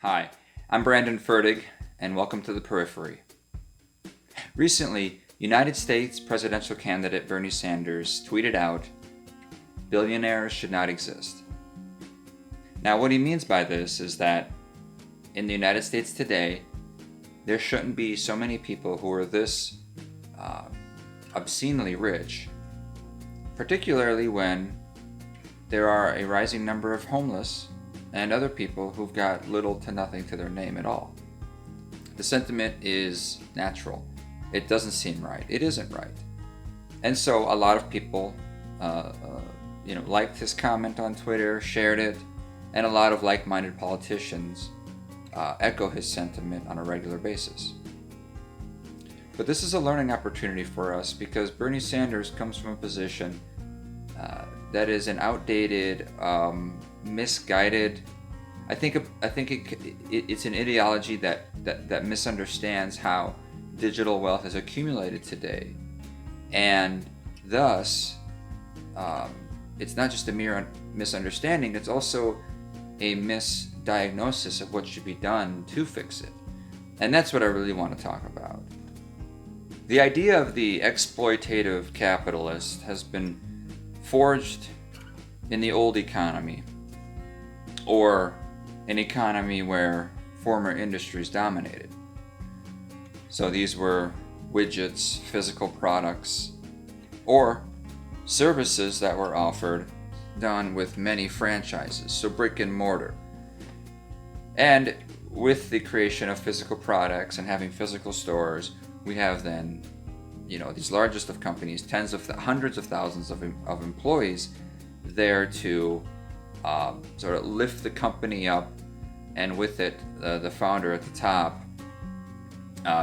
Hi, I'm Brandon Fertig, and welcome to the Periphery. Recently, United States presidential candidate Bernie Sanders tweeted out, "Billionaires should not exist." Now, what he means by this is that in the United States today, there shouldn't be so many people who are this obscenely rich, particularly when there are a rising number of homeless and other people who've got little to nothing to their name at all. The sentiment is natural. It doesn't seem right. It isn't right. And so a lot of people liked his comment on Twitter, shared it, and a lot of like-minded politicians echo his sentiment on a regular basis. But this is a learning opportunity for us because Bernie Sanders comes from a position that is an outdated, misguided. I think it's an ideology that misunderstands how digital wealth is accumulated today, and thus it's not just a mere misunderstanding. It's also a misdiagnosis of what should be done to fix it, and that's what I really want to talk about. The idea of the exploitative capitalist has been forged in the old economy, or an economy where former industries dominated. So these were widgets, physical products, or services that were offered, done with many franchises, so brick and mortar. And with the creation of physical products and having physical stores, we have then these largest of companies, hundreds of thousands of employees there to sort of lift the company up, and with it, the founder at the top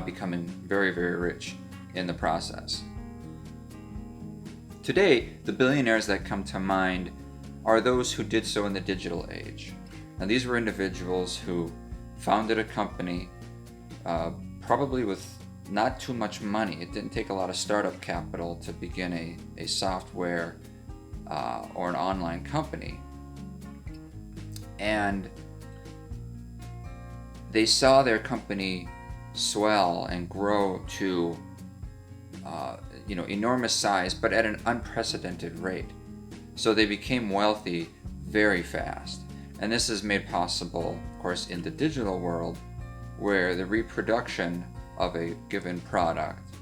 becoming very, very rich in the process. Today, the billionaires that come to mind are those who did so in the digital age. Now, these were individuals who founded a company probably with not too much money. It didn't take a lot of startup capital to begin a software or an online company. And they saw their company swell and grow to enormous size, but at an unprecedented rate. So they became wealthy very fast. And this is made possible, of course, in the digital world, where the reproduction of a given product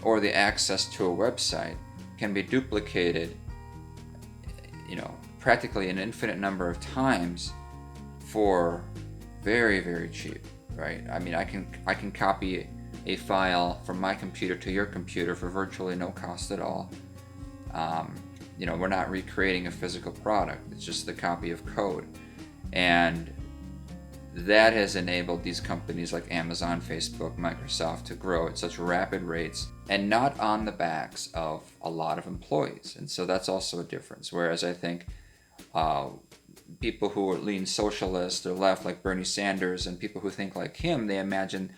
or the access to a website can be duplicated practically an infinite number of times for very, very cheap, right? I mean, I can copy a file from my computer to your computer for virtually no cost at all. We're not recreating a physical product. It's just the copy of code. And that has enabled these companies like Amazon, Facebook, Microsoft to grow at such rapid rates, and not on the backs of a lot of employees. And so that's also a difference. Whereas I think people who lean socialist or left, like Bernie Sanders, and people who think like him, they imagine,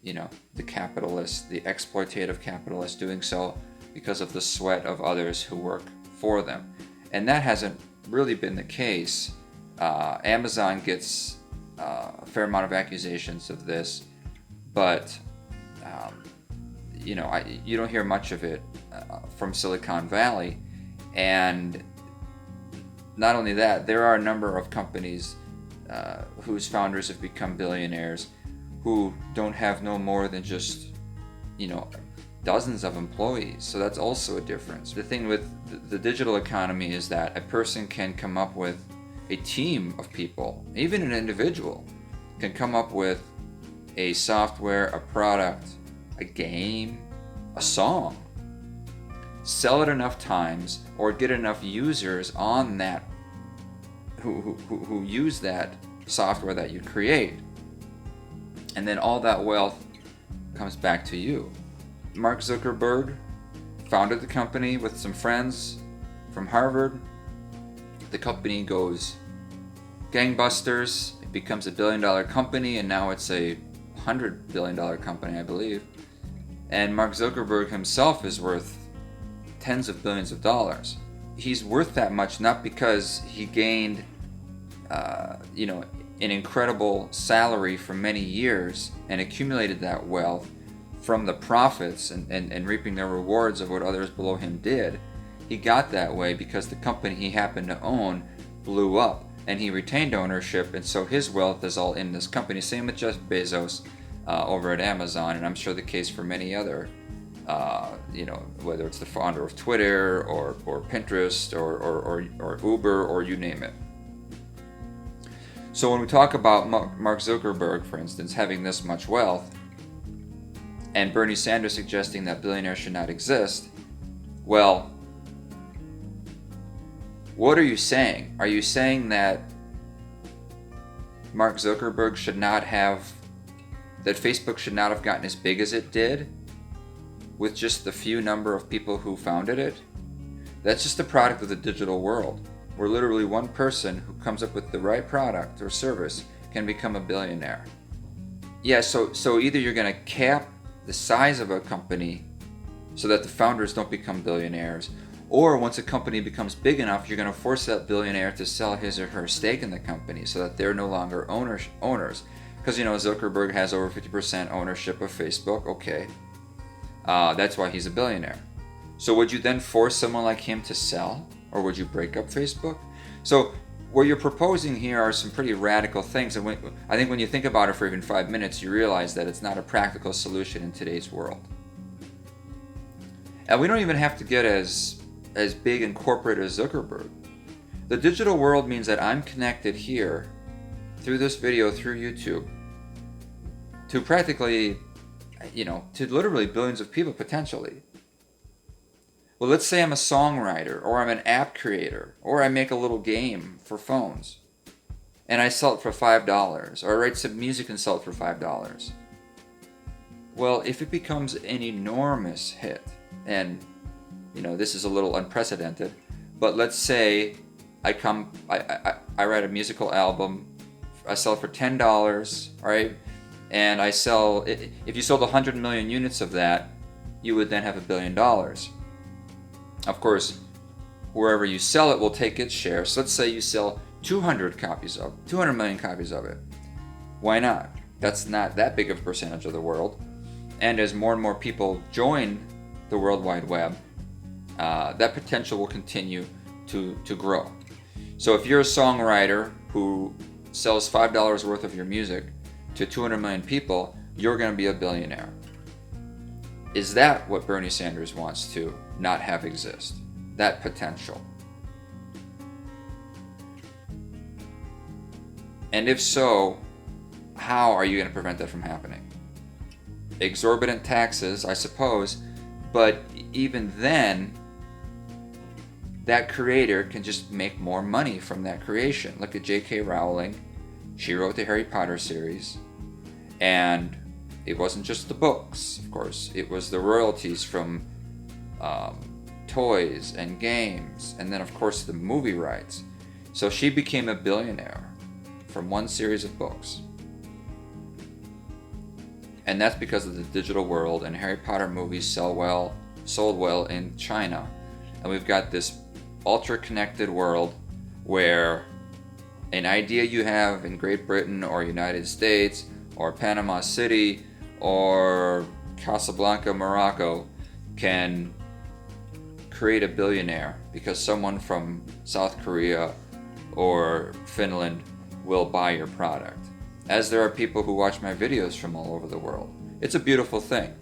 the capitalist, the exploitative capitalist, doing so because of the sweat of others who work for them. And that hasn't really been the case. Amazon gets a fair amount of accusations of this, but you don't hear much of it from Silicon Valley. And not only that, there are a number of companies whose founders have become billionaires who don't have no more than just dozens of employees. So that's also a difference. The thing with the digital economy is that a person can come up with a team of people, even an individual, can come up with a software, a product, a game, a song, sell it enough times, or get enough users on that who use that software that you create, and then all that wealth comes back to you. Mark Zuckerberg founded the company with some friends from Harvard. The company goes gangbusters. It becomes $1 billion company, and now it's a $100 billion company, I believe. And Mark Zuckerberg himself is worth tens of billions of dollars. He's worth that much not because he gained an incredible salary for many years and accumulated that wealth from the profits and reaping the rewards of what others below him did. He got that way because the company he happened to own blew up and he retained ownership, and so his wealth is all in this company. Same with Jeff Bezos over at Amazon, and I'm sure the case for many other, whether it's the founder of Twitter or Pinterest or Uber or you name it. So when we talk about Mark Zuckerberg, for instance, having this much wealth, and Bernie Sanders suggesting that billionaires should not exist, well, what are you saying? Are you saying that Mark Zuckerberg should not have, that Facebook should not have gotten as big as it did with just the few number of people who founded it? That's just a product of the digital world, where literally one person who comes up with the right product or service can become a billionaire. Yeah, so either you're going to cap the size of a company so that the founders don't become billionaires, or once a company becomes big enough, you're going to force that billionaire to sell his or her stake in the company so that they're no longer owners. Because, Zuckerberg has over 50% ownership of Facebook. Okay. That's why he's a billionaire. So would you then force someone like him to sell? Or would you break up Facebook? So what you're proposing here are some pretty radical things. And I think when you think about it for even 5 minutes, you realize that it's not a practical solution in today's world. And we don't even have to get as big and corporate as Zuckerberg. The digital world means that I'm connected here through this video, through YouTube, to practically, to literally billions of people potentially. Well, let's say I'm a songwriter, or I'm an app creator, or I make a little game for phones, and I sell it for $5, or I write some music and sell it for $5. Well, if it becomes an enormous hit, and this is a little unprecedented, but let's say I write a musical album, I sell it for $10, right? And if you sold 100 million units of that, you would then have $1 billion. Of course, wherever you sell it will take its share. So let's say you sell 200 million copies of it. Why not? That's not that big of a percentage of the world. And as more and more people join the World Wide Web, that potential will continue to grow. So if you're a songwriter who sells $5 worth of your music to 200 million people, you're going to be a billionaire. Is that what Bernie Sanders wants to not have exist? That potential? And if so, how are you going to prevent that from happening? Exorbitant taxes, I suppose, but even then, that creator can just make more money from that creation. Look at J.K. Rowling. She wrote the Harry Potter series, and it wasn't just the books, of course. It was the royalties from toys and games, and then, of course, the movie rights. So she became a billionaire from one series of books. And that's because of the digital world, and Harry Potter movies sold well in China. And we've got this ultra-connected world where an idea you have in Great Britain or United States or Panama City or Casablanca, Morocco, can create a billionaire because someone from South Korea or Finland will buy your product. As there are people who watch my videos from all over the world. It's a beautiful thing.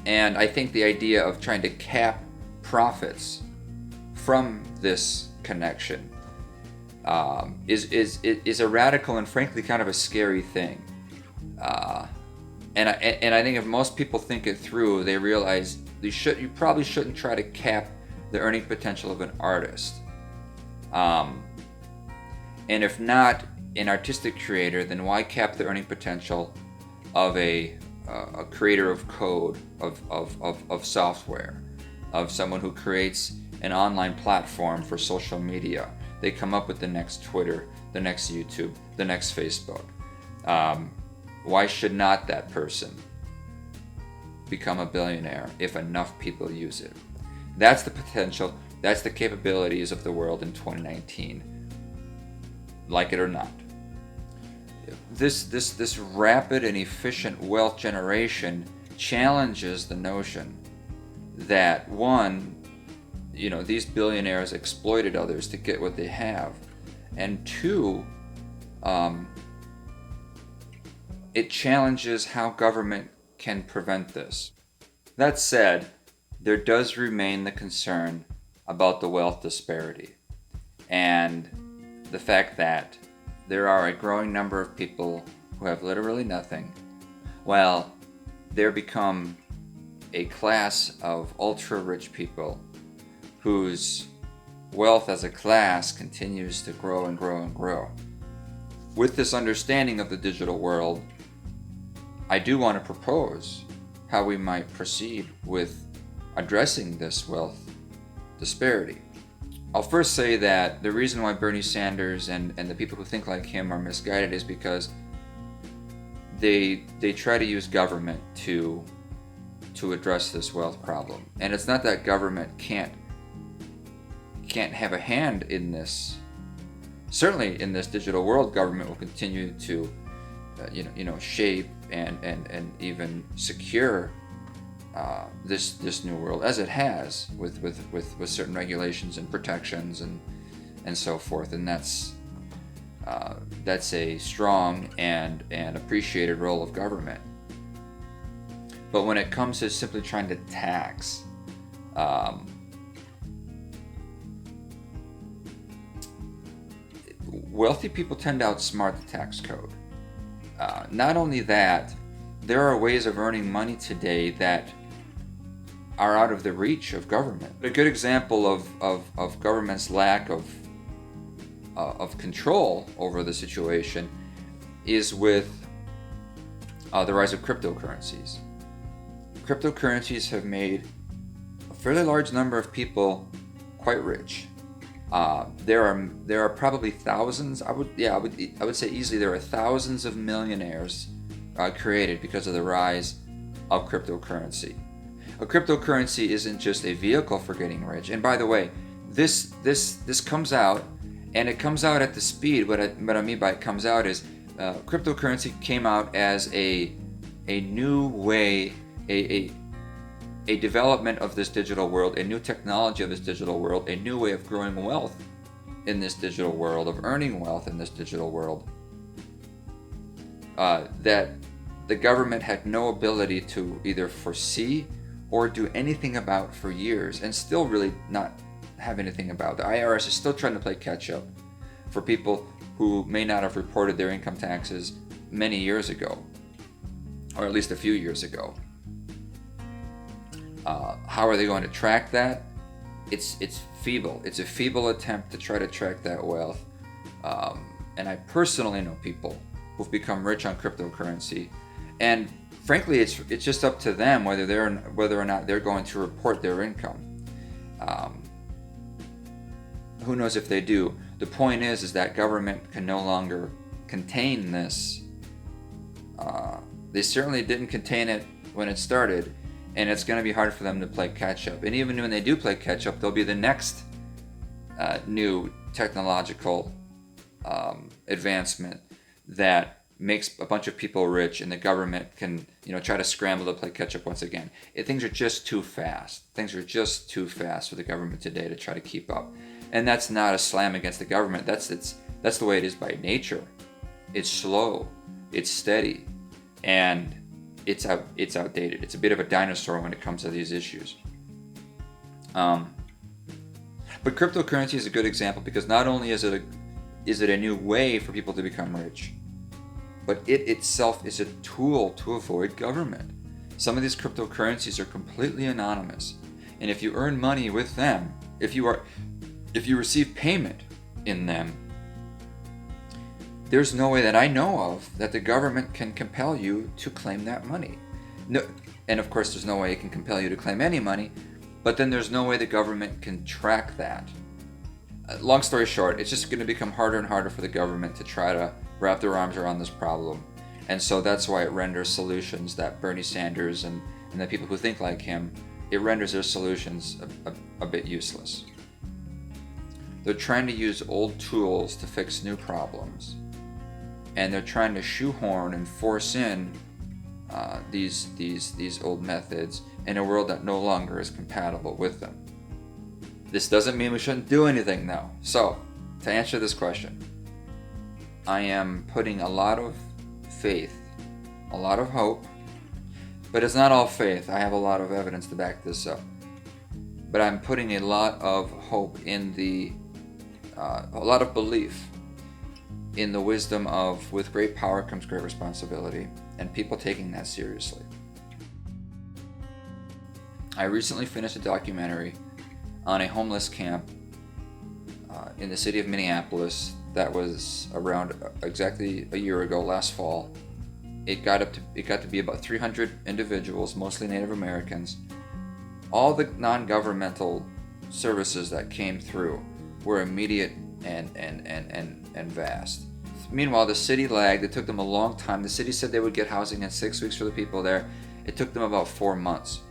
And I think the idea of trying to cap profits from this connection is a radical and frankly kind of a scary thing. And I think if most people think it through, they realize you probably shouldn't try to cap the earning potential of an artist. And if not an artistic creator, then why cap the earning potential of a creator of code, of software, of someone who creates an online platform for social media? They come up with the next Twitter, the next YouTube, the next Facebook. Why should not that person become a billionaire if enough people use it? That's the potential, that's the capabilities of the world in 2019. Like it or not. this rapid and efficient wealth generation challenges the notion that, one, these billionaires exploited others to get what they have, and two, it challenges how government can prevent this. That said, there does remain the concern about the wealth disparity and the fact that there are a growing number of people who have literally nothing, while there become a class of ultra-rich people whose wealth as a class continues to grow and grow and grow. With this understanding of the digital world, I do want to propose how we might proceed with addressing this wealth disparity. I'll first say that the reason why Bernie Sanders and the people who think like him are misguided is because they try to use government to address this wealth problem. And it's not that government can't have a hand in this. Certainly in this digital world, government will continue to shape and even secure this new world, as it has with certain regulations and protections and so forth, and that's a strong and appreciated role of government. But when it comes to simply trying to tax wealthy people tend to outsmart the tax code. Not only that, there are ways of earning money today that are out of the reach of government. A good example of government's lack of control over the situation is with the rise of cryptocurrencies. Cryptocurrencies have made a fairly large number of people quite rich. There are probably thousands. I would say easily there are thousands of millionaires created because of the rise of cryptocurrency. A cryptocurrency isn't just a vehicle for getting rich. And by the way, this comes out, and it comes out at the speed. What I mean by it comes out is cryptocurrency came out as a new way, a development of this digital world, a new technology of this digital world, a new way of growing wealth in this digital world, of earning wealth in this digital world, that the government had no ability to either foresee or do anything about for years, and still really not have anything about. The IRS is still trying to play catch up for people who may not have reported their income taxes many years ago, or at least a few years ago. How are they going to track that? It's feeble. It's a feeble attempt to try to track that wealth. And I personally know people who've become rich on cryptocurrency, and frankly, it's just up to them whether or not they're going to report their income. Who knows if they do? The point is that government can no longer contain this. They certainly didn't contain it when it started, and it's going to be hard for them to play catch up. And even when they do play catch up, there'll be the next new technological advancement that makes a bunch of people rich, and the government can try to scramble to play catch up once again. Things are just too fast. Things are just too fast for the government today to try to keep up. And that's not a slam against the government. That's the way it is by nature. It's slow, it's steady, and it's outdated. It's a bit of a dinosaur when it comes to these issues. But cryptocurrency is a good example because not only is it a new way for people to become rich, but it itself is a tool to avoid government. Some of these cryptocurrencies are completely anonymous, and if you earn money with them, if you receive payment in them, there's no way that I know of that the government can compel you to claim that money. No, and of course there's no way it can compel you to claim any money, but then there's no way the government can track that. Long story short, it's just going to become harder and harder for the government to try to wrap their arms around this problem. And so that's why it renders solutions that Bernie Sanders and the people who think like him, it renders their solutions a bit useless. They're trying to use old tools to fix new problems. and they're trying to shoehorn and force in these old methods in a world that no longer is compatible with them. This doesn't mean we shouldn't do anything though. So, to answer this question, I am putting a lot of faith, a lot of hope, but it's not all faith. I have a lot of evidence to back this up. But I'm putting a lot of hope in a lot of belief in the wisdom of, with great power comes great responsibility, and people taking that seriously. I recently finished a documentary on a homeless camp in the city of Minneapolis that was around exactly a year ago, last fall. It got to be about 300 individuals, mostly Native Americans. All the non-governmental services that came through were immediate and vast. Meanwhile, the city lagged. It took them a long time. The city said they would get housing in 6 weeks for the people there. It took them about 4 months.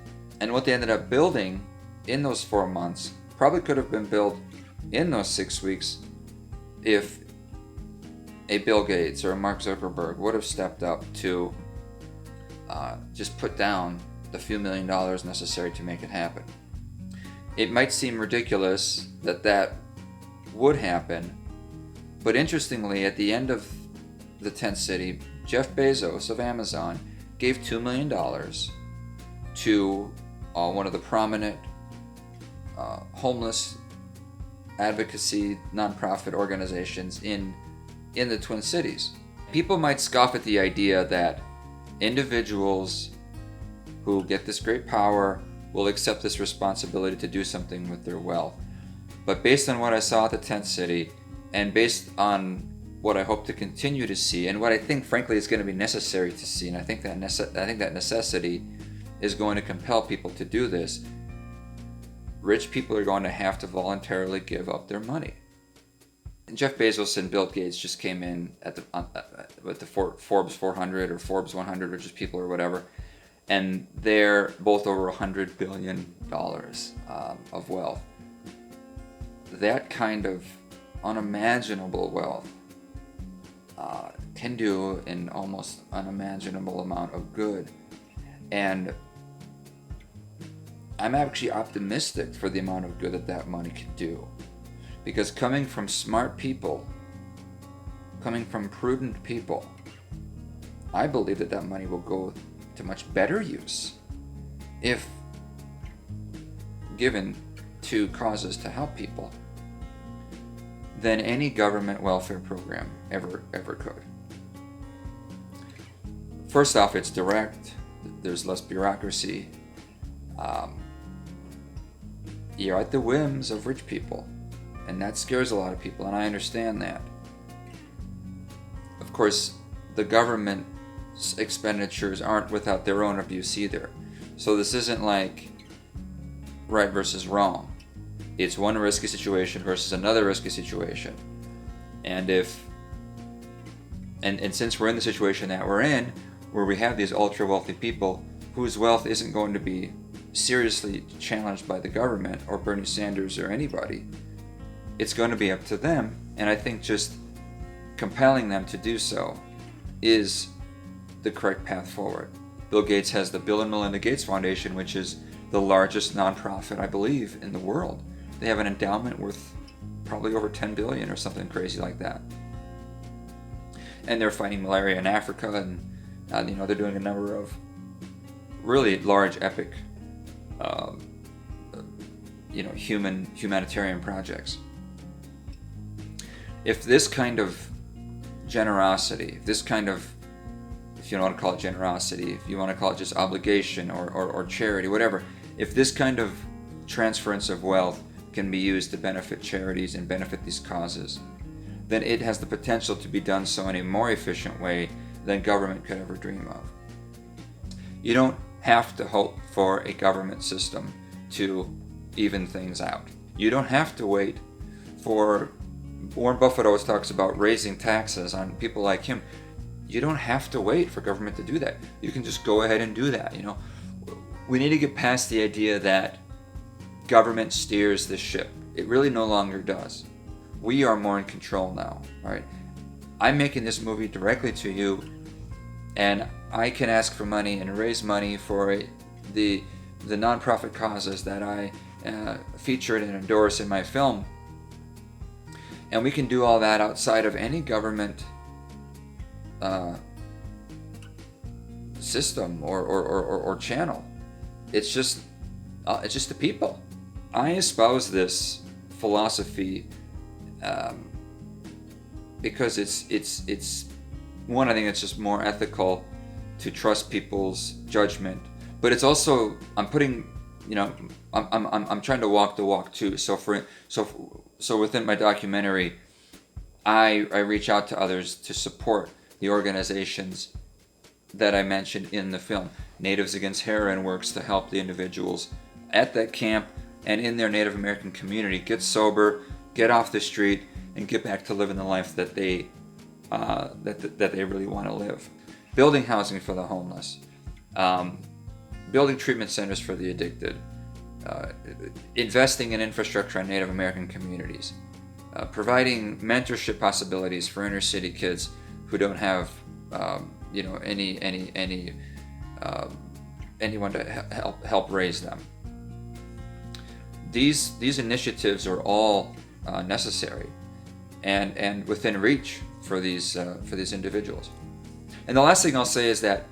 And what they ended up building in those 4 months probably could have been built in those 6 weeks if a Bill Gates or a Mark Zuckerberg would have stepped up to just put down the few $1 million necessary to make it happen. It might seem ridiculous that would happen, but interestingly, at the end of the tent city, Jeff Bezos of Amazon gave $2 million to one of the prominent homeless advocacy nonprofit organizations in the Twin Cities. People might scoff at the idea that individuals who get this great power will accept this responsibility to do something with their wealth. But based on what I saw at the tent city, and based on what I hope to continue to see, and what I think frankly is going to be necessary to see, and I think that necessity is going to compel people to do this, rich people are going to have to voluntarily give up their money. And Jeff Bezos and Bill Gates just came in with the Forbes 400 or Forbes 100 richest people or whatever, and they're both over $100 billion of wealth. That kind of unimaginable wealth can do an almost unimaginable amount of good. And I'm actually optimistic for the amount of good that money can do. Because coming from smart people, coming from prudent people, I believe that money will go to much better use if given to causes to help people than any government welfare program ever could. First off, it's direct. There's less bureaucracy. You're at the whims of rich people, and that scares a lot of people, and I understand that. Of course, the government's expenditures aren't without their own abuse either. So this isn't like right versus wrong. It's one risky situation versus another risky situation. And since we're in the situation that we're in, where we have these ultra wealthy people whose wealth isn't going to be seriously challenged by the government or Bernie Sanders or anybody, it's going to be up to them. And I think just compelling them to do so is the correct path forward. Bill Gates has the Bill and Melinda Gates Foundation, which is the largest nonprofit, I believe, in the world. They have an endowment worth probably over 10 billion or something crazy like that. And they're fighting malaria in Africa, and they're doing a number of really large, epic, humanitarian projects. If this kind of generosity, if you don't want to call it generosity, if you want to call it just obligation or charity, whatever, if this kind of transference of wealth can be used to benefit charities and benefit these causes, then it has the potential to be done so in a more efficient way than government could ever dream of. You don't have to hope for a government system to even things out. You don't have to wait for, Warren Buffett always talks about raising taxes on people like him. You don't have to wait for government to do that. You can just go ahead and do that. We need to get past the idea that government steers the ship. It really no longer does. We are more in control now, right? I'm making this movie directly to you, and I can ask for money and raise money for the nonprofit causes that I featured and endorse in my film. And we can do all that outside of any government system or channel. It's just the people. I espouse this philosophy because it's one, I think it's just more ethical to trust people's judgment, but it's also, I'm putting, I'm trying to walk the walk too. So within my documentary, I reach out to others to support the organizations that I mentioned in the film. Natives Against Heroin works to help the individuals at that camp and in their Native American community get sober, get off the street, and get back to living the life that they really want to live. Building housing for the homeless, building treatment centers for the addicted, investing in infrastructure in Native American communities, providing mentorship possibilities for inner city kids who don't have anyone to help raise them. These initiatives are all necessary and within reach for these individuals. And the last thing I'll say is that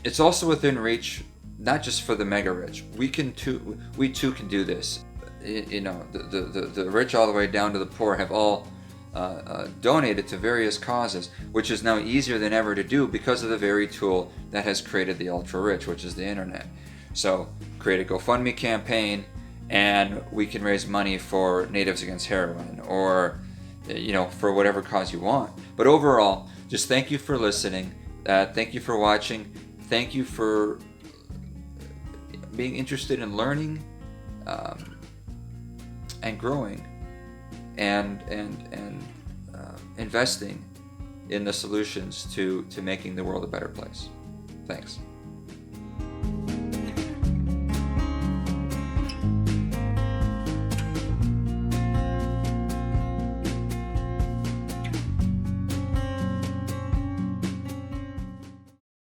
it's also within reach, not just for the mega rich. We too can do this. The rich all the way down to the poor have all donated to various causes, which is now easier than ever to do because of the very tool that has created the ultra rich, which is the internet. So create a GoFundMe campaign, and we can raise money for Natives Against Heroin, or for whatever cause you want. But overall, just thank you for listening. Thank you for watching. Thank you for being interested in learning and growing and investing in the solutions to making the world a better place. Thanks.